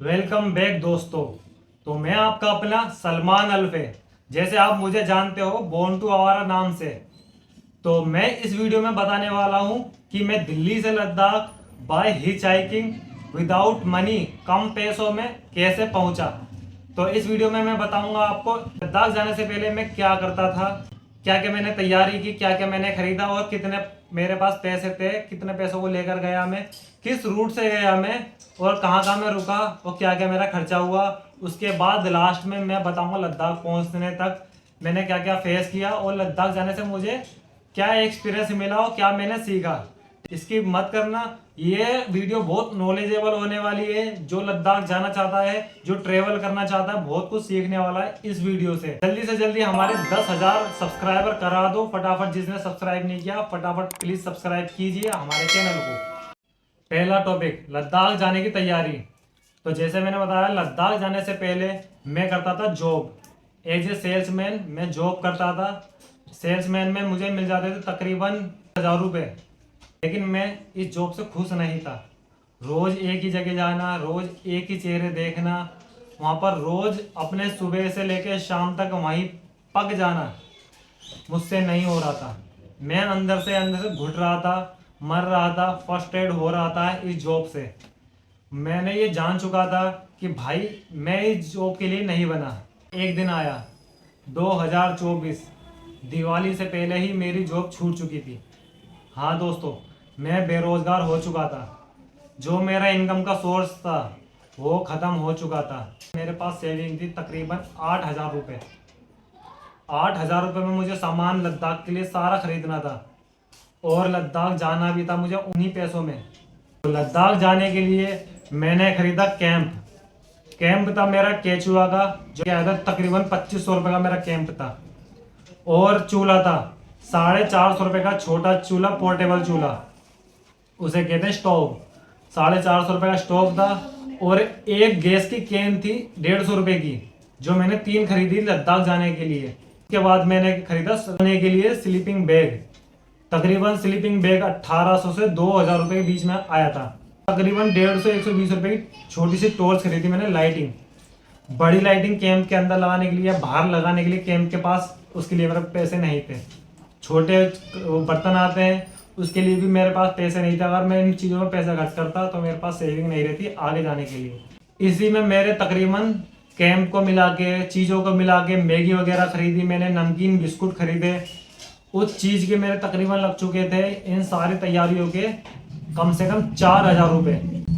Welcome back दोस्तों। तो मैं आपका अपना सलमान अल्फे, जैसे आप मुझे जानते हो बोर्न टू आवारा नाम से। तो मैं इस वीडियो में बताने वाला हूं कि मैं दिल्ली से Ladakh by hitchhiking without money, कम पैसों में कैसे पहुंचा। तो इस वीडियो में मैं बताऊंगा आपको लद्दाख जाने से पहले मैं क्या करता था, क्या क्या मैंने तैयारी की, क्या क्या मैंने खरीदा और कितने मेरे पास पैसे थे, कितने पैसों को लेकर गया मैं, किस रूट से गया मैं और कहाँ कहाँ मैं रुका और क्या क्या मेरा खर्चा हुआ। उसके बाद लास्ट में मैं बताऊंगा लद्दाख पहुंचने तक मैंने क्या क्या फेस किया और लद्दाख जाने से मुझे क्या एक्सपीरियंस मिला और क्या मैंने सीखा। इसकी मत करना, ये वीडियो बहुत नॉलेजेबल होने वाली है। जो लद्दाख जाना चाहता है, जो ट्रेवल करना चाहता है, बहुत कुछ सीखने वाला है इस वीडियो से। जल्दी से जल्दी हमारे 10,000 सब्सक्राइबर करा दो फटाफट। जिसने सब्सक्राइब नहीं किया फटाफट प्लीज सब्सक्राइब कीजिए हमारे चैनल को। पहला टॉपिक, लद्दाख जाने की तैयारी। तो जैसे मैंने बताया लद्दाख जाने से पहले मैं करता था जॉब एज ए सेल्समैन। मैं जॉब करता था, सेल्समैन में मुझे मिल जाते थे तकरीबन 1,000 रुपये। लेकिन मैं इस जॉब से खुश नहीं था। रोज एक ही जगह जाना, रोज एक ही चेहरे देखना, वहाँ पर रोज अपने सुबह से लेकर शाम तक वहीं पक जाना मुझसे नहीं हो रहा था। मैं अंदर से घुट रहा था, मर रहा था, फर्स्ट्रेट हो रहा था इस जॉब से। मैंने ये जान चुका था कि भाई मैं इस जॉब के लिए नहीं बना। एक दिन आया 2024, दिवाली से पहले ही मेरी जॉब छूट चुकी थी। हाँ दोस्तों, मैं बेरोजगार हो चुका था। जो मेरा इनकम का सोर्स था वो ख़त्म हो चुका था। मेरे पास सेविंग थी तकरीबन 8,000 रुपये। 8,000 रुपये में मुझे सामान लद्दाख के लिए सारा खरीदना था और लद्दाख जाना भी था मुझे उन्हीं पैसों में। तो लद्दाख जाने के लिए मैंने खरीदा कैंप। कैंप था मेरा केचुआ का, जो क्या था तकरीबन 2,500 रुपये का मेरा कैंप था। और चूल्हा था 450 रुपये का, छोटा चूल्हा, पोर्टेबल चूल्हा, उसे कहते हैं स्टोव। 450 रुपये का स्टोव था। और एक गैस की कैन थी 150 रुपये की, जो मैंने 3 खरीदी लद्दाख जाने के लिए। उसके बाद मैंने खरीदा सोने के लिए स्लीपिंग बैग। तकरीबन स्लीपिंग बैग 1,800 से 2,000 रुपये के बीच में आया था। तकरीबन 150-120 रुपये की छोटी सी टॉर्च खरीदी मैंने, लाइटिंग। बड़ी लाइटिंग कैंप के अंदर लगाने के लिए, बाहर लगाने के लिए कैंप के पास, उसके लिए मेरे पैसे नहीं थे। छोटे बर्तन आते हैं उसके लिए भी मेरे पास पैसे नहीं थे। अगर मैं इन चीज़ों में पैसा खर्च करता तो मेरे पास सेविंग नहीं रहती आगे जाने के लिए। इसी में मेरे तकरीबन कैंप को मिला के, चीज़ों को मिला के, मैगी वगैरह खरीदी मैंने, नमकीन बिस्कुट खरीदे। उस चीज़ के मेरे तकरीबन लग चुके थे इन सारी तैयारियों के कम से कम 4,000 रुपये।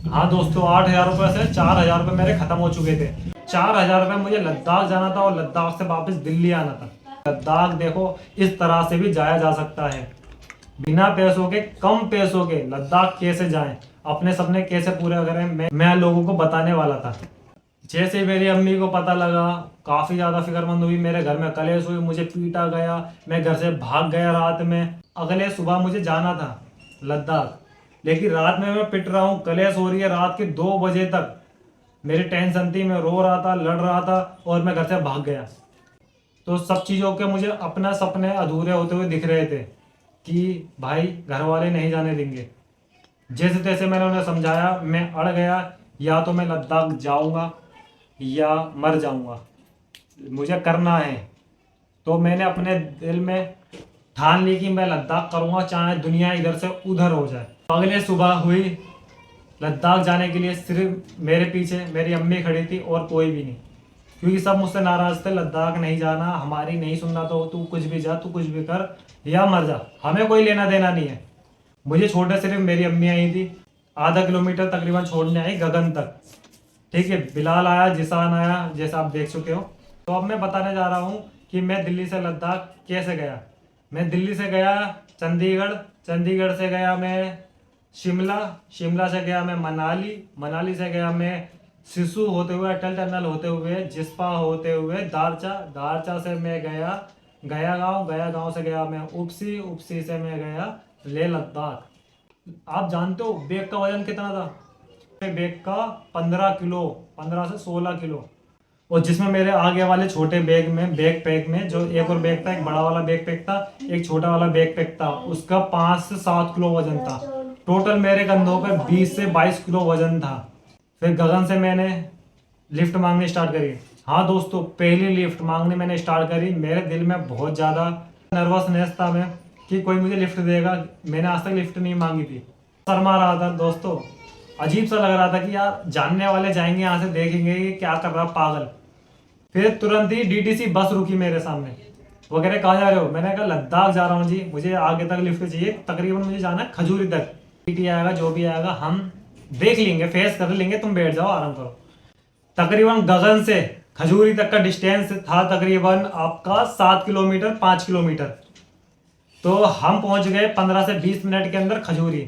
हाँ दोस्तों, 8,000 रुपये से 4,000 रुपये मेरे खत्म हो चुके थे। 4,000 रुपये मुझे लद्दाख जाना था और लद्दाख से वापस दिल्ली आना था। लद्दाख देखो इस तरह से भी जाया जा सकता है, बिना पैसों के, कम पैसों के लद्दाख कैसे जाएं, अपने सपने कैसे पूरे करें, मैं लोगों को बताने वाला था। जैसे मेरी अम्मी को पता लगा, काफ़ी ज़्यादा फिक्रमंद हुई, मेरे घर में कलेश हुई, मुझे पीटा गया, मैं घर से भाग गया रात में। अगले सुबह मुझे जाना था लद्दाख, लेकिन रात में मैं पिट रहा हूँ, कलेश हो रही है रात के 2 बजे तक। मेरी टेंशन थी, मैं रो रहा था, लड़ रहा था और मैं घर से भाग गया। तो सब चीज़ों के मुझे अपना सपने अधूरे होते हुए दिख रहे थे कि भाई घर वाले नहीं जाने देंगे। जैसे तैसे मैंने उन्हें समझाया, मैं अड़ गया, या तो मैं लद्दाख जाऊंगा या मर जाऊंगा, मुझे करना है। तो मैंने अपने दिल में ठान ली कि मैं लद्दाख करूंगा, चाहे दुनिया इधर से उधर हो जाए। अगले सुबह हुई लद्दाख जाने के लिए, सिर्फ मेरे पीछे मेरी अम्मी खड़ी थी और कोई भी नहीं, क्योंकि सब मुझसे नाराज थे। लद्दाख नहीं जाना, हमारी नहीं सुनना तो तू कुछ भी जा, तू कुछ भी कर या मर जा, हमें कोई लेना देना नहीं है। मुझे छोड़ने सिर्फ मेरी अम्मी आई थी, आधा किलोमीटर तकरीबन छोड़ने आई गगन तक। ठीक है, बिलाल आया, जिसान आया, जैसा आप देख चुके हो। तो अब मैं बताने जा रहा हूँ कि मैं दिल्ली से लद्दाख कैसे गया। मैं दिल्ली से गया चंडीगढ़, चंडीगढ़ से गया मैं शिमला, शिमला से गया मैं मनाली, मनाली से गया मैं सिसु होते हुए, अटल टनल होते हुए, जिस्पा होते हुए दारचा, दारचा से मैं गया गया गांव, गया गांव से गया मैं उपसी, उपसी से मैं गया लेह लद्दाख। आप जानते हो बैग का वजन कितना था? बैग का 15 किलो, 15 से 16 किलो। और जिसमें मेरे आगे वाले छोटे बैग में, बैग पैक में, जो एक और बैग था, एक बड़ा वाला बैग पैक था, एक छोटा वाला बैग पैक था, उसका 5 से 7 किलो वजन था। टोटल मेरे कंधों पे 20 से 22 किलो वजन था। फिर गगन से मैंने लिफ्ट मांगनी स्टार्ट करी। हाँ दोस्तों, पहली लिफ्ट मांगनी मैंने स्टार्ट करी, मेरे दिल में बहुत ज़्यादा नर्वसनेस था मैं कि कोई मुझे लिफ्ट देगा। मैंने आज तक लिफ्ट नहीं मांगी थी, शर्मा रहा था दोस्तों, अजीब सा लग रहा था कि यार जानने वाले जाएंगे यहाँ से, देखेंगे कि क्या कर रहा पागल। फिर तुरंत ही डीटीसी बस रुकी मेरे सामने, वो कह रहे कहाँ जा रहे हो? मैंने कहा लद्दाख जा रहा हूँ जी, मुझे आगे तक लिफ्ट चाहिए, तकरीबन मुझे जाना है खजूरी तक। टीटी आएगा जो भी आएगा हम देख लेंगे, फेस कर लेंगे, तुम बैठ जाओ आराम करो। तकरीबन गगन से खजूरी तक का डिस्टेंस था तकरीबन आपका 7 किलोमीटर 5 किलोमीटर। तो हम पहुंच गए 15 से 20 मिनट के अंदर खजूरी।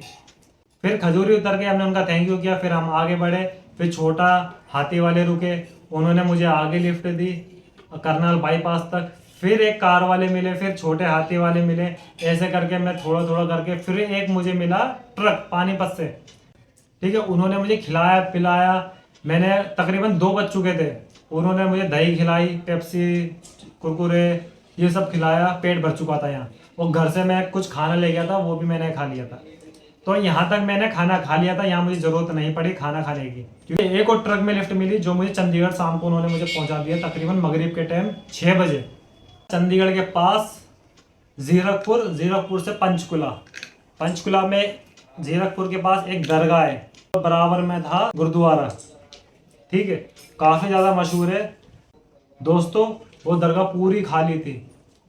फिर खजूरी उतर के हमने उनका थैंक यू किया, फिर हम आगे बढ़े। फिर छोटा हाथी वाले रुके, उन्होंने मुझे आगे लिफ्ट दी करनाल बाईपास तक। फिर एक कार वाले मिले, फिर छोटे हाथी वाले मिले, ऐसे करके मैं थोड़ा थोड़ा करके फिर एक मुझे मिला ट्रक पानीपत से। ठीक है, उन्होंने मुझे खिलाया पिलाया। मैंने तकरीबन 2 बज चुके थे, उन्होंने मुझे दही खिलाई, पेप्सी कुरकुरे ये सब खिलाया, पेट भर चुका था यहाँ। और घर से मैं कुछ खाना ले गया था, वो भी मैंने खा लिया था। तो यहाँ तक मैंने खाना खा लिया था, यहाँ मुझे ज़रूरत नहीं पड़ी खाना खाने की, क्योंकि एक और ट्रक में लिफ्ट मिली जो मुझे चंडीगढ़ शाम को उन्होंने मुझे पहुँचा दिया तकरीबन मगरिब के टाइम 6 बजे। चंडीगढ़ के पास जीरकपुर, जीरकपुर से पंचकुला, पंचकुला में जीरकपुर के पास एक दरगाह है, तो बराबर में था गुरुद्वारा। ठीक है, काफ़ी ज़्यादा मशहूर है दोस्तों। वो दरगाह पूरी खाली थी,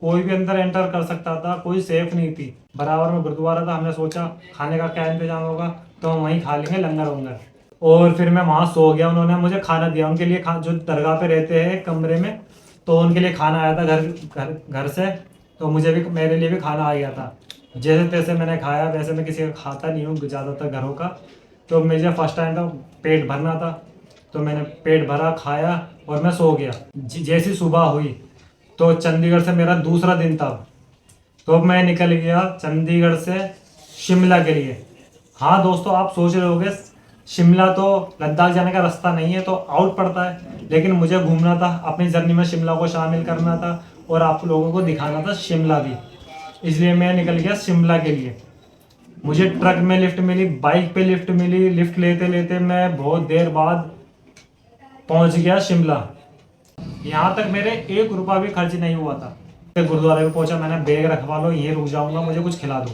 कोई भी अंदर एंटर कर सकता था, कोई सेफ नहीं थी। बराबर में गुरुद्वारा था, हमने सोचा खाने का क्या इंतजाम होगा तो हम वहीं खा लेंगे लंगर वंगर। और फिर मैं वहाँ सो गया, उन्होंने मुझे खाना दिया। उनके लिए जो दरगाह पे रहते हैं कमरे में, तो उनके लिए खाना आया था घर से, तो मुझे भी मेरे लिए भी खाना आ गया था। जैसे तैसे मैंने खाया, वैसे मैं किसी का खाता नहीं हूँ ज़्यादातर घरों का, तो मुझे फर्स्ट टाइम था पेट भरना था, तो मैंने पेट भरा खाया और मैं सो गया। जैसी सुबह हुई तो चंडीगढ़ से मेरा दूसरा दिन था, तो मैं निकल गया चंडीगढ़ से शिमला के लिए। हाँ दोस्तों, आप सोच रहे होंगे शिमला तो लद्दाख जाने का रास्ता नहीं है, तो आउट पड़ता है, लेकिन मुझे घूमना था अपनी जर्नी में, शिमला को शामिल करना था और आप लोगों को दिखाना था शिमला भी, इसलिए मैं निकल गया शिमला के लिए। मुझे ट्रक में लिफ्ट मिली, बाइक पे लिफ्ट मिली, लिफ्ट लेते लेते मैं बहुत देर बाद पहुंच गया शिमला। यहाँ तक मेरे 1 रुपया भी खर्च नहीं हुआ था। गुरुद्वारे में पहुंचा, मैंने बैग रखवा लो, यहीं रुक जाऊंगा, मुझे कुछ खिला दो।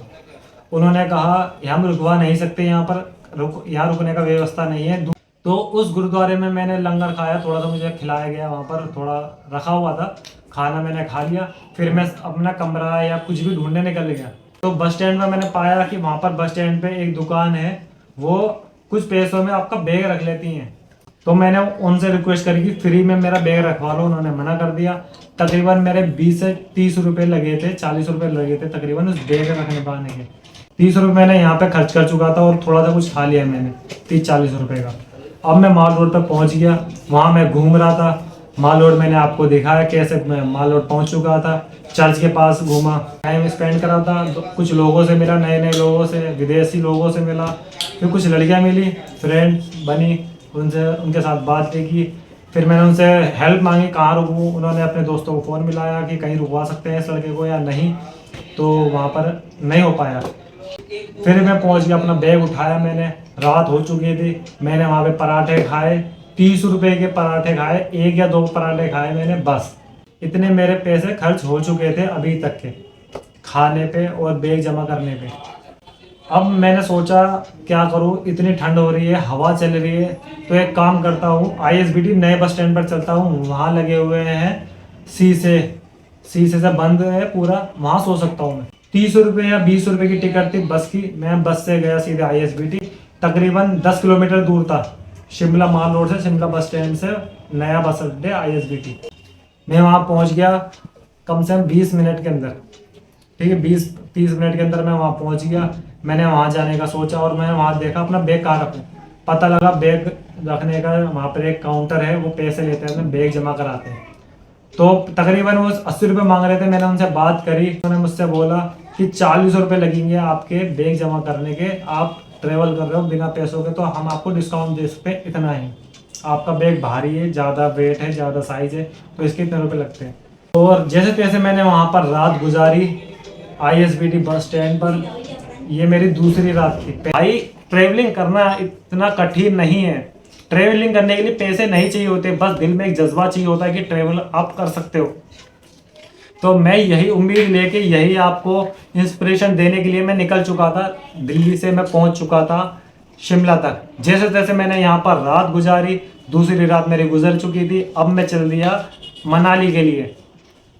उन्होंने कहा हम रुकवा नहीं सकते, यहाँ पर यहाँ रुकने का व्यवस्था नहीं है। तो उस गुरुद्वारे में मैंने लंगर खाया, थोड़ा सा मुझे खिलाया गया, वहाँ पर थोड़ा रखा हुआ था खाना, मैंने खा लिया। फिर मैं अपना कमरा या कुछ भी ढूंढने निकल गया। तो बस स्टैंड में मैंने पाया कि वहाँ पर बस स्टैंड पे एक दुकान है, वो कुछ पैसों में आपका बैग रख लेती हैं। तो मैंने उनसे रिक्वेस्ट करी कि फ्री में मेरा बैग रखवा लो, उन्होंने मना कर दिया। तकरीबन मेरे 20 से 30 रुपये लगे थे, 40 रुपये लगे थे तकरीबन उस बैग रखने पाने के। 30 रुपये मैंने यहाँ पे खर्च कर चुका था और थोड़ा सा कुछ खा लिया मैंने 30-40 रुपये का। अब मैं माल रोड पर पहुँच गया, वहाँ मैं घूम रहा था। माल रोड मैंने आपको दिखाया कैसे मैं माल रोड पहुँच चुका था। चर्च के पास घूमा, टाइम स्पेंड करा था, तो कुछ लोगों से मिला, नए नए लोगों से, विदेशी लोगों से मिला। फिर कुछ लड़कियाँ मिली, फ्रेंड बनी, उनसे उनके साथ बात की। फिर मैंने उनसे हेल्प मांगी कहाँ रुकूँ, उन्होंने अपने दोस्तों को फ़ोन मिलाया कि कहीं रुकवा सकते हैं इस लड़के को या नहीं, तो वहाँ पर नहीं हो पाया। फिर मैं पहुँच गया, अपना बैग उठाया मैंने, रात हो चुकी थी। मैंने वहाँ पे पराठे खाए, 30 रुपये के पराठे खाए, 1 या 2 पराठे खाए मैंने, बस इतने मेरे पैसे खर्च हो चुके थे अभी तक के खाने पे और बैग जमा करने पे। अब मैंने सोचा क्या करूं, इतनी ठंड हो रही है, हवा चल रही है, तो एक काम करता हूं, ISBT नए बस स्टैंड पर चलता हूं। वहां लगे हुए हैं शीशे से बंद है पूरा, वहां सो सकता हूं मैं। 30 रुपये या 20 रुपये की टिकट थी बस की। मैं बस से गया सीधे ISBT, तकरीबन 10 किलोमीटर दूर था शिमला माल रोड से, शिमला बस स्टैंड से नया बस अड्डे ISBT। मैं वहाँ पहुँच गया कम से कम 20 मिनट के अंदर। ठीक है, 20-30 मिनट के अंदर मैं वहाँ पहुँच गया। मैंने वहाँ जाने का सोचा और मैंने वहाँ देखा अपना बैग कहाँ रखूँ। पता लगा बैग रखने का वहाँ पर एक काउंटर है, वो पैसे लेते हैं, बैग जमा कराते हैं। तो तकरीबन वो 80 रुपये मांग रहे थे। मैंने उनसे बात करी, उन्होंने मुझसे बोला कि 40 रुपये लगेंगे आपके बैग जमा करने के, आप ट्रेवल कर रहे हो बिना पैसों के, तो हम आपको डिस्काउंट दे सकते हैं इतना ही। आपका बैग भारी है, ज़्यादा वेट है, ज़्यादा साइज है, तो इसके इतने रुपये लगते हैं। और जैसे तैसे मैंने वहाँ पर रात गुजारी ISBT बस स्टैंड पर। ये मेरी दूसरी रात थी। भाई ट्रेवलिंग करना इतना कठिन नहीं है, ट्रेवलिंग करने के लिए पैसे नहीं चाहिए होते, बस दिल में एक जज्बा चाहिए होता है कि ट्रेवल आप कर सकते हो। तो मैं यही उम्मीद लेके, यही आपको इंस्पिरेशन देने के लिए मैं निकल चुका था। दिल्ली से मैं पहुंच चुका था शिमला तक। जैसे तैसे मैंने यहाँ पर रात गुजारी, दूसरी रात मेरी गुजर चुकी थी। अब मैं चल दिया मनाली के लिए।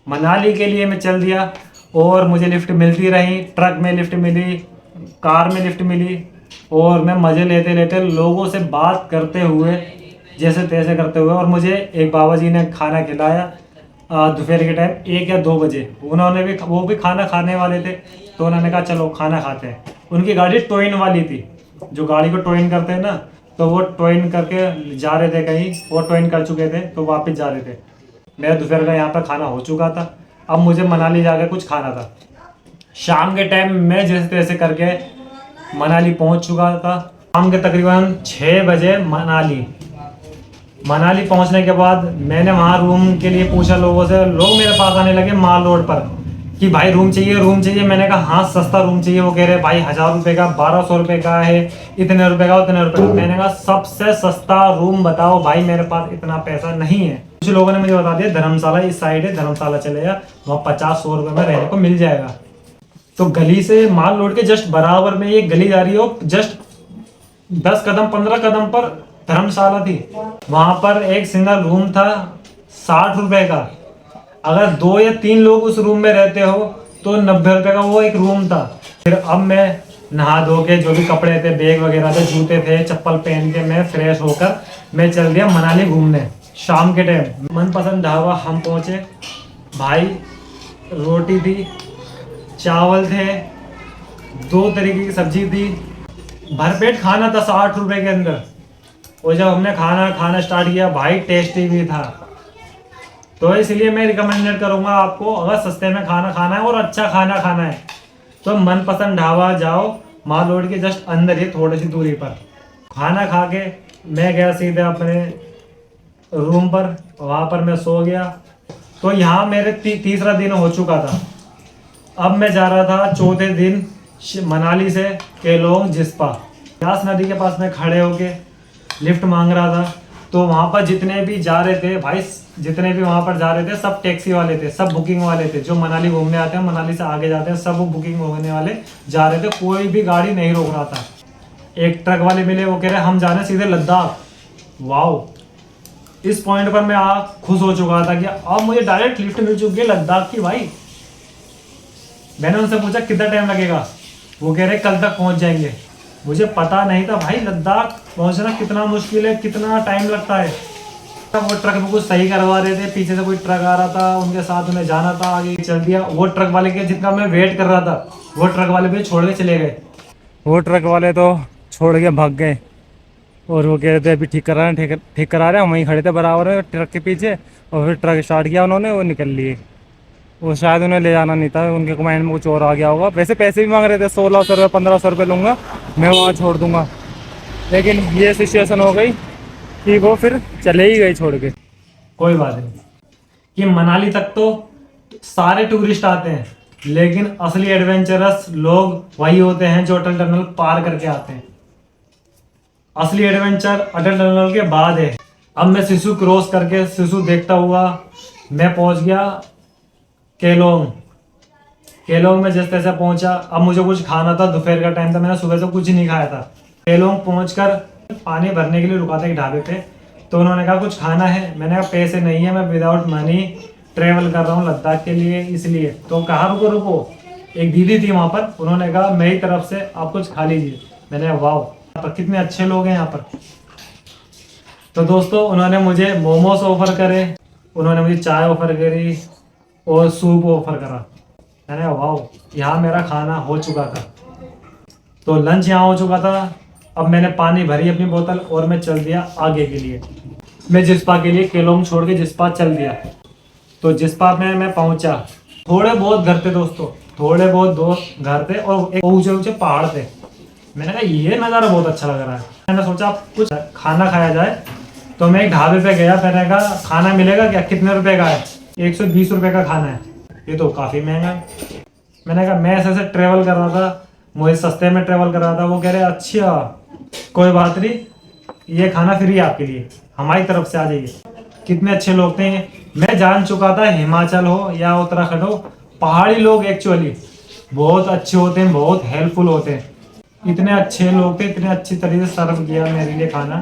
मनाली के लिए मैं चल दिया और मुझे लिफ्ट मिलती रही, ट्रक में लिफ्ट मिली, कार में लिफ्ट मिली, और मैं मज़े लेते लेते लोगों से बात करते हुए, जैसे तैसे करते हुए, और मुझे एक बाबा जी ने खाना खिलाया दोपहर के टाइम 1 या 2 बजे। उन्होंने भी, वो भी खाना खाने वाले थे, तो उन्होंने कहा चलो खाना खाते हैं। उनकी गाड़ी टोइन वाली थी, जो गाड़ी को टोइन करते हैं ना, तो वो टोइन करके जा रहे थे कहीं, वो टोइन कर चुके थे तो वापस जा रहे थे। मेरा दोपहर का यहाँ पर खाना हो चुका था, अब मुझे मनाली जाकर कुछ खाना था। शाम के टाइम मैं जैसे तैसे करके मनाली पहुँच चुका था। शाम के तकरीबन 6 बजे मनाली पहुंचने के बाद मैंने वहाँ रूम के लिए पूछा लोगों से। लोग मेरे पास आने लगे माल रोड पर कि भाई रूम चाहिए, रूम चाहिए। मैंने कहा हाँ सस्ता रूम चाहिए। वो कह रहे भाई 1000 रुपये का, 1200 रुपये का है, इतने रुपए का, उतने रुपए का। मैंने कहा सबसे सस्ता रूम बताओ भाई, मेरे पास इतना पैसा नहीं है। कुछ लोगों ने मुझे बता दिया धर्मशाला इस साइड है, धर्मशाला चले जा, वहाँ 50-100 रुपये में रहने को मिल जाएगा। तो गली से माल रोड के जस्ट बराबर में ये गली जा रही हो, जस्ट 10 कदम 15 कदम पर धर्मशाला थी। वहां पर एक सिंगल रूम था 60 रुपए का। अगर 2 या 3 लोग उस रूम में रहते हो तो 90 रुपए का वो एक रूम था। फिर अब मैं नहा धो के, जो भी कपड़े थे, बैग वगैरह थे, जूते थे, चप्पल पहन के मैं फ्रेश होकर मैं चल दिया मनाली घूमने। शाम के टाइम मनपसंद ढाबा हम पहुंचे। भाई रोटी थी, चावल थे, 2 तरीके की सब्जी थी, भरपेट खाना था 60 रुपए के अंदर। और जब हमने खाना स्टार्ट किया भाई टेस्टी भी था। तो इसलिए मैं रिकमेंडेड करूंगा आपको, अगर सस्ते में खाना खाना है और अच्छा खाना खाना है तो मनपसंद ढाबा जाओ, माल रोड के जस्ट अंदर ही थोड़ी सी दूरी पर। खाना खा के मैं गया सीधे अपने रूम पर, वहाँ पर मैं सो गया। तो यहाँ मेरे तीसरा दिन हो चुका था। अब मैं जा रहा था चौथे दिन मनाली से केलोंग जिस्पा। व्यास नदी के पास में खड़े होके लिफ्ट मांग रहा था। तो वहाँ पर जितने भी जा रहे थे भाई, जितने भी वहाँ पर जा रहे थे सब टैक्सी वाले थे, सब बुकिंग वाले थे। जो मनाली घूमने आते हैं, मनाली से आगे जाते हैं, सब बुकिंग होने वाले जा रहे थे। कोई भी गाड़ी नहीं रोक रहा था। एक ट्रक वाले मिले, वो कह रहे हम जा रहे हैं सीधे लद्दाख। वाओ, इस पॉइंट पर मैं खुश हो चुका था कि अब मुझे डायरेक्ट लिफ्ट मिल चुकी है लद्दाख की। भाई मैंने उनसे पूछा कितना टाइम लगेगा, वो कह रहे कल तक पहुंच जाएंगे। मुझे पता नहीं था भाई लद्दाख पहुंचना कितना मुश्किल है, कितना टाइम लगता है। वो ट्रक में कुछ सही करवा रहे थे, पीछे से कोई ट्रक आ रहा था, उनके साथ उन्हें जाना था, आगे चल दिया। वो ट्रक वाले के जितना मैं वेट कर रहा था, वो ट्रक वाले भी छोड़ के चले गए। वो ट्रक वाले तो छोड़ के भाग गए और वो कह रहे थे अभी ठीक करा रहे हैं, ठीक करा रहे हैं। हम वहीं खड़े थे बराबर में ट्रक के पीछे, और फिर ट्रक स्टार्ट किया उन्होंने, वो निकल लिए। वो शायद उन्हें ले जाना नहीं था, उनके माइंड में कुछ और आ गया होगा। वैसे पैसे भी मांग रहे थे, 1600 रुपये 1500 रुपये लूँगा, मैं वहाँ छोड़ दूँगा। लेकिन ये सिचुएशन हो गई कि वो फिर चले ही गई छोड़ के। कोई बात नहीं, कि मनाली तक तो सारे टूरिस्ट आते हैं, लेकिन असली एडवेंचरस लोग वही होते हैं जो अटल टनल पार करके आते हैं। असली एडवेंचर अटल टनल के बाद है। अब मैं सिसु क्रॉस करके, सिसु देखता हुआ मैं पहुंच गया केलोंग में। जिस तरह से पहुंचा, अब मुझे कुछ खाना था, दोपहर का टाइम था, मैंने सुबह से कुछ नहीं खाया था। केलोंग पहुंचकर पानी भरने के लिए रुका था एक ढाबे पे, तो उन्होंने कहा कुछ खाना है। मैंने कहा पैसे नहीं है, मैं विदाउट मनी ट्रेवल कर रहा हूँ लद्दाख के लिए, इसलिए। तो कहा रुको। एक दीदी थी वहाँ पर, उन्होंने कहा मेरी तरफ से आप कुछ खा लीजिए। मैंने कहा वाह, पर कितने अच्छे लोग हैं यहाँ पर। तो दोस्तों उन्होंने मुझे मोमोज ऑफर करे, उन्होंने मुझे चाय ऑफर करी और सूप ऑफर करा। मैंने कहा वाह, यहाँ मेरा खाना हो चुका था। तो लंच यहाँ हो चुका था। अब मैंने पानी भरी अपनी बोतल और मैं चल दिया आगे के लिए। मैं जिस्पा के लिए केलोंग छोड़ के जिस्पा चल दिया। तो जिस्पा में मैं पहुंचा। थोड़े बहुत घर थे दोस्तों, थोड़े बहुत दोस्त घर थे और एक ऊंचे पहाड़ थे। मैंने कहा ये नज़ारा बहुत अच्छा लग रहा है। मैंने सोचा कुछ खाना खाया जाए, तो मैं एक ढाबे पे गया। मैंने कहा खाना मिलेगा क्या, कितने रुपए का है? 120 रुपये का खाना है, ये तो काफ़ी महंगा है। मैंने कहा मैं ऐसे ट्रैवल कर रहा था, मुझे सस्ते में ट्रैवल कर रहा था। वो कह रहे अच्छा कोई बात नहीं, ये खाना फ्री है आपके लिए, हमारी तरफ से आ जाइए। कितने अच्छे लोग थे। मैं जान चुका था हिमाचल हो या उत्तराखंड हो, पहाड़ी लोग एक्चुअली बहुत अच्छे होते हैं, बहुत हेल्पफुल होते हैं। इतने अच्छे लोग थे, इतने अच्छी तरीके से सर्व किया मेरे लिए खाना।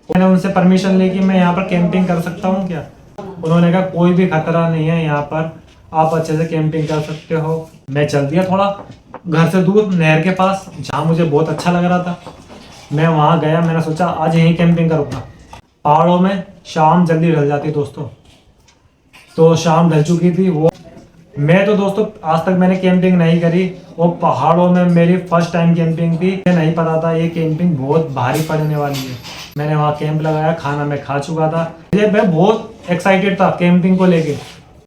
मैंने उनसे परमिशन ली कि मैं यहाँ पर कैंपिंग कर सकता हूँ क्या। उन्होंने कहा कोई भी खतरा नहीं है यहाँ पर, आप अच्छे से कैंपिंग कर सकते हो। मैं चल दिया थोड़ा घर से दूर नहर के पास, जहाँ मुझे बहुत अच्छा लग रहा था। मैं वहाँ गया, मैंने सोचा आज यहीं कैंपिंग करूँगा। पहाड़ों में शाम जल्दी ढल जाती दोस्तों, तो शाम ढल चुकी थी। वो मैं तो दोस्तों आज तक मैंने कैंपिंग नहीं करी, वो पहाड़ों में मेरी फर्स्ट टाइम कैंपिंग थी। मुझे नहीं पता था ये कैंपिंग बहुत भारी पड़ने वाली है। मैंने वहाँ कैंप लगाया, खाना मैं खा चुका था। मैं बहुत एक्साइटेड था कैंपिंग को लेके।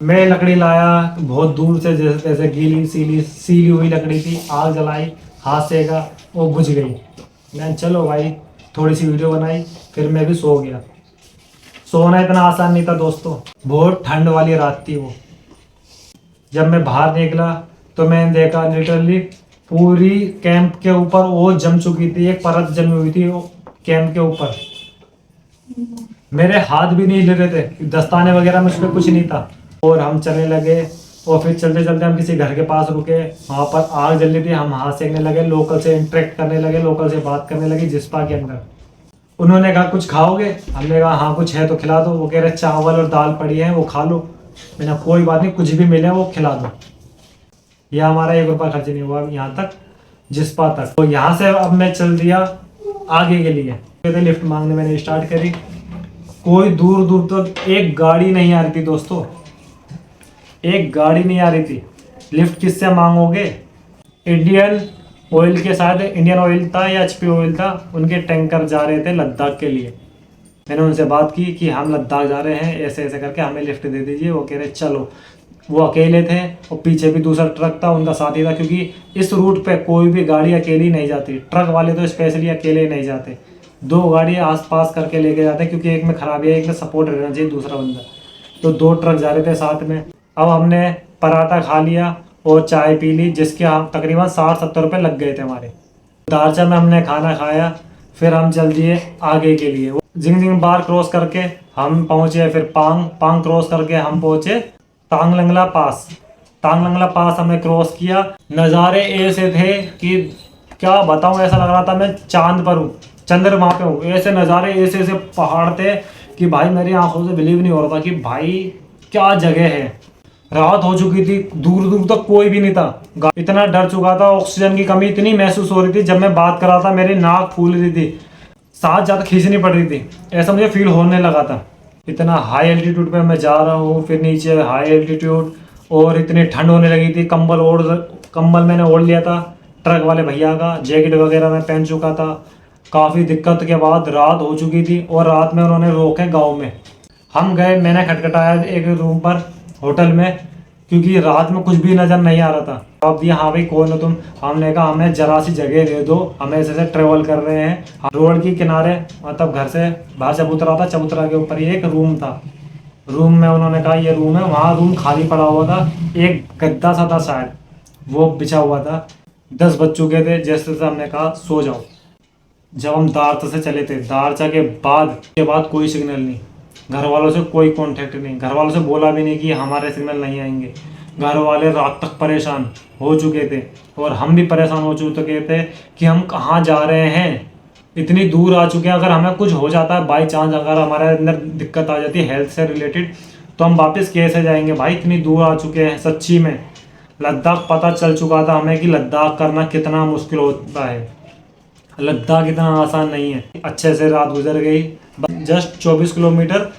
मैं लकड़ी लाया तो बहुत दूर से, जैसे जैसे गीली सीली हुई लकड़ी थी, आग जलाई, हाथ सेका, वो बुझ गई। मैंने चलो भाई थोड़ी सी वीडियो बनाई, फिर मैं भी सो गया। सोना इतना आसान नहीं था दोस्तों, बहुत ठंड वाली रात थी वो। जब मैं बाहर निकला तो मैंने देखा लिटरली पूरी कैंप के ऊपर वो जम चुकी थी, एक परत जमी हुई थी वो कैंप के ऊपर। मेरे हाथ भी नहीं हिल रहे थे, दस्ताने वगैरह मुझ पर कुछ नहीं था। और हम चलने लगे, और फिर चलते चलते हम किसी घर के पास रुके, वहाँ पर आग जल रही थी, हम हाथ सेकने लगे, लोकल से इंटरेक्ट करने लगे, लोकल से बात करने लगे जिस्पा के अंदर। उन्होंने कहा कुछ खाओगे, हमने कहा हाँ कुछ है तो खिला दो। वो कह रहे चावल और दाल पड़ी है वो खा लो। मैंने कोई बात नहीं, कुछ भी मिले वो खिला दो। यह हमारा 1 रुपया खर्च नहीं हुआ यहाँ तक, जिस्पा तक। तो यहाँ से अब मैं चल दिया आगे के लिए। लिफ्ट मांगने मैंने स्टार्ट करी, कोई दूर दूर तक एक गाड़ी नहीं आ रही थी दोस्तों, एक गाड़ी नहीं आ रही थी। लिफ्ट किससे मांगोगे। इंडियन ऑयल के साथ, इंडियन ऑयल था या एचपी ऑयल था, उनके टैंकर जा रहे थे लद्दाख के लिए। मैंने उनसे बात की कि हम लद्दाख जा रहे हैं, ऐसे ऐसे करके हमें लिफ्ट दे दीजिए। वो कह रहे चलो। वो अकेले थे और पीछे भी दूसरा ट्रक था, उनका साथी था, क्योंकि इस रूट पे कोई भी गाड़ी अकेली नहीं जाती। ट्रक वाले तो स्पेशली अकेले नहीं जाते, 2 गाड़ी आस पास करके लेके जाते, क्योंकि एक में खराबी है, एक में सपोर्ट रहना चाहिए दूसरा बंदा। तो 2 ट्रक जा रहे थे साथ में। अब हमने पराठा खा लिया और चाय पी ली, जिसके हम तकरीबन 60-70 रुपये लग गए थे हमारे। दारचा में हमने खाना खाया, फिर हम चल दिए आगे के लिए। जिंगजिंग बार क्रॉस करके हम पहुंचे, फिर पांग क्रॉस करके हम पहुंचे तांगलंगला पास। तांगलंगला पास हमने क्रॉस किया। नज़ारे ऐसे थे कि क्या बताऊं, ऐसा लग रहा था मैं चांद पर हूँ, चंद्रमा पे हूँ। ऐसे नज़ारे, ऐसे ऐसे पहाड़ थे कि भाई मेरी आंखों से बिलीव नहीं हो रहा था कि भाई क्या जगह है। रात हो चुकी थी, दूर दूर तक कोई भी नहीं था। इतना डर चुका था, ऑक्सीजन की कमी इतनी महसूस हो रही थी। जब मैं बात कर रहा था मेरी नाक फूल रही थी, सांस ज़्यादा खींचनी पड़ रही थी, ऐसा मुझे फील होने लगा था। इतना हाई एल्टीट्यूड पे मैं जा रहा हूँ, फिर नीचे हाई एल्टीट्यूड, और इतनी ठंड होने लगी थी। कंबल मैंने ओढ़ लिया था ट्रक वाले भैया का, जैकेट वगैरह मैं पहन चुका था। काफ़ी दिक्कत के बाद रात हो चुकी थी, और रात में उन्होंने रोके गाँव में। हम गए, मैंने खटखटाया एक रूम पर होटल में, क्योंकि रात में कुछ भी नज़र नहीं आ रहा था। जवाब दिया हाँ भाई कौन हो तुम। हमने कहा हमें जरा सी जगह दे दो, हम ऐसे ट्रेवल कर रहे हैं। रोड के किनारे, मतलब घर से बाहर चबूतरा था, चबूतरा के ऊपर ही एक रूम था। रूम में उन्होंने कहा ये रूम है। वहाँ रूम खाली पड़ा हुआ था, एक गद्दा सा था शायद, वो बिछा हुआ था। 10 बज चुके थे। जैसे हमने कहा सो जाओ। जब हम दारचा से चले थे, दारचा के बाद कोई सिग्नल नहीं, घर वालों से कोई कांटेक्ट नहीं। घर वालों से बोला भी नहीं कि हमारे सिग्नल नहीं आएंगे। घर वाले रात तक परेशान हो चुके थे, और हम भी परेशान हो चुके थे कि हम कहाँ जा रहे हैं, इतनी दूर आ चुके हैं। अगर हमें कुछ हो जाता है बाई चांस, अगर हमारे अंदर दिक्कत आ जाती है हेल्थ से रिलेटेड, तो हम वापस कैसे जाएंगे भाई, इतनी दूर आ चुके हैं। सच्ची में लद्दाख पता चल चुका था हमें कि लद्दाख करना कितना मुश्किल होता है, लद्दाख इतना आसान नहीं है। अच्छे से रात गुजर गई। जस्ट 24 किलोमीटर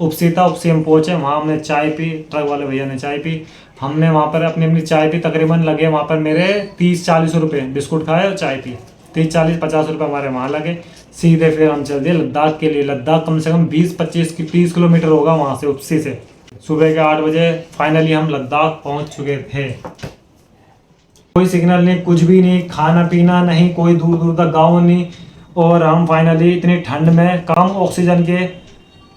उपसी हम पहुँचे। वहाँ हमने चाय पी, ट्रक वाले भैया ने चाय पी, हमने वहाँ पर अपनी चाय पी। तकरीबन लगे वहाँ पर मेरे 30-40 रुपये। बिस्कुट खाए और चाय पी, 30-40-50 रुपये हमारे वहाँ लगे। सीधे फिर हम चल दिए लद्दाख के लिए। लद्दाख कम से कम 20-25-30 किलोमीटर होगा वहाँ से, उपसी से। सुबह के 8 बजे फाइनली हम लद्दाख पहुँच चुके थे। कोई सिग्नल नहीं, कुछ भी नहीं, खाना पीना नहीं, कोई दूर दूर तक गाँव नहीं। और हम फाइनली इतनी ठंड में, कम ऑक्सीजन के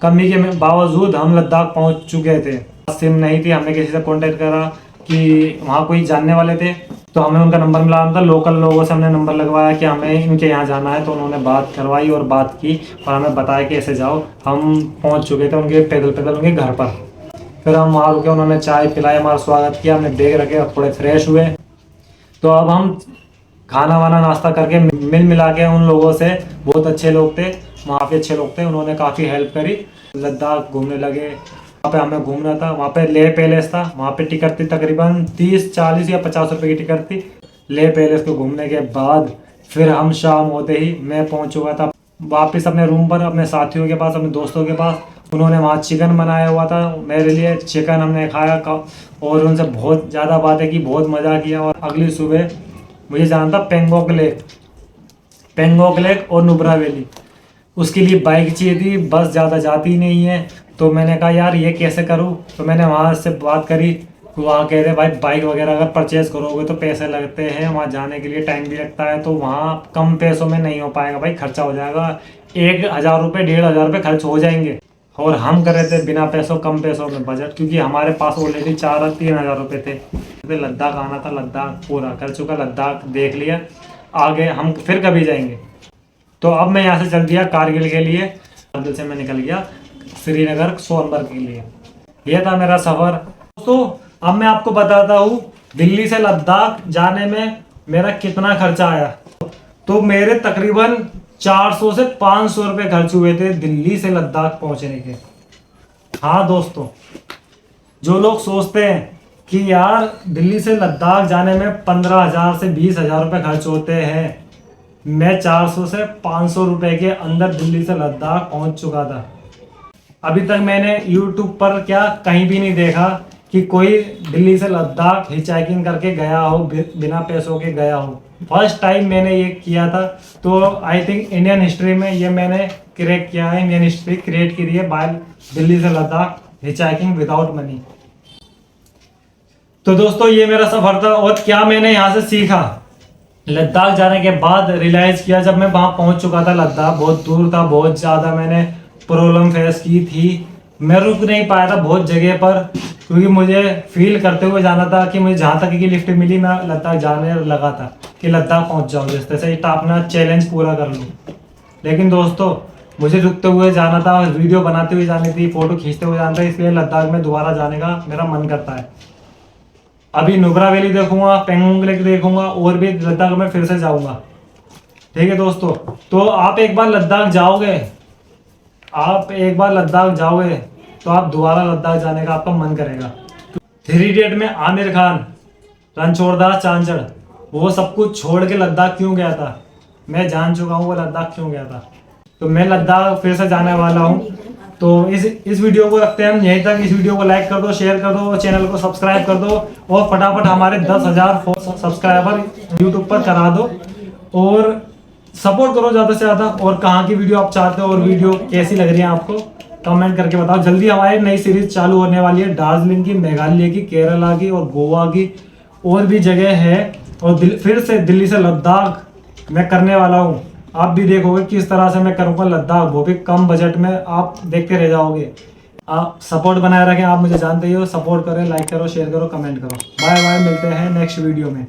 कमी के बावजूद हम लद्दाख पहुंच चुके थे। सिम नहीं थी, हमने किसी से कांटेक्ट करा कि वहाँ कोई जानने वाले थे, तो हमें उनका नंबर मिला था, लोकल लोगों से हमने नंबर लगवाया कि हमें इनके यहाँ जाना है। तो उन्होंने बात करवाई और बात की और हमें बताया कि ऐसे जाओ। हम पहुँच चुके थे उनके पैदल पैदल उनके घर पर। फिर हम वहाँ रुके, उन्होंने चाय पिलाई, हमारा स्वागत किया, हमने बैग रखे और थोड़े फ्रेश हुए। तो अब हम खाना वाना नाश्ता करके मिल मिला के उन लोगों से, बहुत अच्छे लोग थे, वहाँ पे अच्छे लोग थे, उन्होंने काफ़ी हेल्प करी। लद्दाख घूमने लगे। वहाँ पे हमें घूमना था, वहाँ पे लेह पैलेस था, वहाँ पे टिकट थी तकरीबन 30, 40 या 50 रुपए की टिकट थी। लेह पैलेस को घूमने के बाद फिर हम शाम होते ही मैं पहुँच चुका था वापस अपने रूम पर, अपने साथियों के पास, अपने दोस्तों के पास। उन्होंने वहाँ चिकन बनाया हुआ था मेरे लिए, चिकन हमने खाया और उनसे बहुत ज़्यादा बातें की, बहुत मज़ा किया। और अगली सुबह मुझे जाना था पेंगोंग लेक और नुब्रा वैली। उसके लिए बाइक चाहिए थी, बस ज़्यादा जाती नहीं है। तो मैंने कहा यार ये कैसे करूँ। तो मैंने वहाँ से बात करी, तो वहाँ कह रहे भाई बाइक वगैरह अगर परचेज करोगे तो पैसे लगते हैं, वहाँ जाने के लिए टाइम भी लगता है, तो वहाँ कम पैसों में नहीं हो पाएगा भाई, खर्चा हो जाएगा, 1,000 रुपये 1,500 रुपये खर्च हो जाएंगे। और हम कर रहे थे बिना पैसों, कम पैसों में बजट, क्योंकि हमारे पास ऑलरेडी 3,000 रुपये थे। लद्दाख आना था, लद्दाख पूरा कर चुका, लद्दाख देख लिया, आगे हम फिर कभी जाएंगे। तो अब मैं यहाँ से चल दिया कारगिल के लिए। कारगिल से मैं निकल गया श्रीनगर सोनमर्ग के लिए। यह था मेरा सफ़र। दोस्तों अब मैं आपको बताता हूँ दिल्ली से लद्दाख जाने में मेरा कितना खर्चा आया। तो मेरे तकरीबन 400 से 500 रुपये खर्च हुए थे दिल्ली से लद्दाख पहुँचने के। हाँ दोस्तों, जो लोग सोचते हैं कि यार दिल्ली से लद्दाख जाने में 15,000 से 20,000 रुपये खर्च होते हैं, मैं 400 से 500 रुपये के अंदर दिल्ली से लद्दाख पहुंच चुका था। अभी तक मैंने YouTube पर क्या कहीं भी नहीं देखा कि कोई दिल्ली से लद्दाख हिचहाइकिंग करके गया हो, बिना पैसों के गया हो। फर्स्ट टाइम मैंने ये किया था। तो आई थिंक इंडियन हिस्ट्री में ये मैंने क्रिएट किया है, इंडियन हिस्ट्री क्रिएट की है बाय दिल्ली से लद्दाख हिचहाइकिंग विदाउट मनी। तो दोस्तों ये मेरा सफ़र था और क्या मैंने यहाँ से सीखा। लद्दाख जाने के बाद रियलाइज़ किया, जब मैं वहाँ पहुँच चुका था, लद्दाख बहुत दूर था, बहुत ज़्यादा मैंने प्रॉब्लम फेस की थी, मैं रुक नहीं पाया था बहुत जगह पर, क्योंकि मुझे फील करते हुए जाना था कि मुझे जहाँ तक की लिफ्ट मिली मैं लद्दाख जाने लगा था कि लद्दाख पहुँच जाऊँ, जिस तरह से अपना चैलेंज पूरा कर लूँ। लेकिन दोस्तों मुझे रुकते हुए जाना था, वीडियो बनाते हुए जानी थी, फ़ोटो खींचते हुए जाना था, इसलिए लद्दाख में दोबारा जाने का मेरा मन करता है। अभी नुब्रा वैली देखूंगा, पेंगोंग लेक देखूंगा और भी लद्दाख में फिर से जाऊंगा। ठीक है दोस्तों, तो आप एक बार लद्दाख जाओगे, तो आप दोबारा लद्दाख जाने का आपका मन करेगा। 3 इडियट में आमिर खान रणछोड़दास चांचड़ वो सब कुछ छोड़ के लद्दाख क्यों गया था, मैं जान चुका हूँ वो लद्दाख क्यों गया था। तो मैं लद्दाख फिर से जाने वाला हूँ। तो इस वीडियो को रखते हैं हम यहीं तक। इस वीडियो को लाइक कर दो, शेयर कर दो, चैनल को सब्सक्राइब कर दो और फटाफट हमारे 10,000 सब्सक्राइबर यूट्यूब पर करा दो और सपोर्ट करो ज़्यादा से ज़्यादा। और कहाँ की वीडियो आप चाहते हो और वीडियो कैसी लग रही है आपको कमेंट करके बताओ। जल्दी हमारी नई सीरीज चालू होने वाली है, दार्जिलिंग की, मेघालय की, केरला की और गोवा की, और भी जगह है। और फिर से दिल्ली से लद्दाख मैं करने वाला हूँ। आप भी देखोगे किस तरह से मैं करूँगा लद्दाख, वो भी कम बजट में, आप देखते रह जाओगे। आप सपोर्ट बनाए रखें, आप मुझे जानते ही हो, सपोर्ट करें, लाइक करो, शेयर करो, कमेंट करो। बाय बाय, मिलते हैं नेक्स्ट वीडियो में।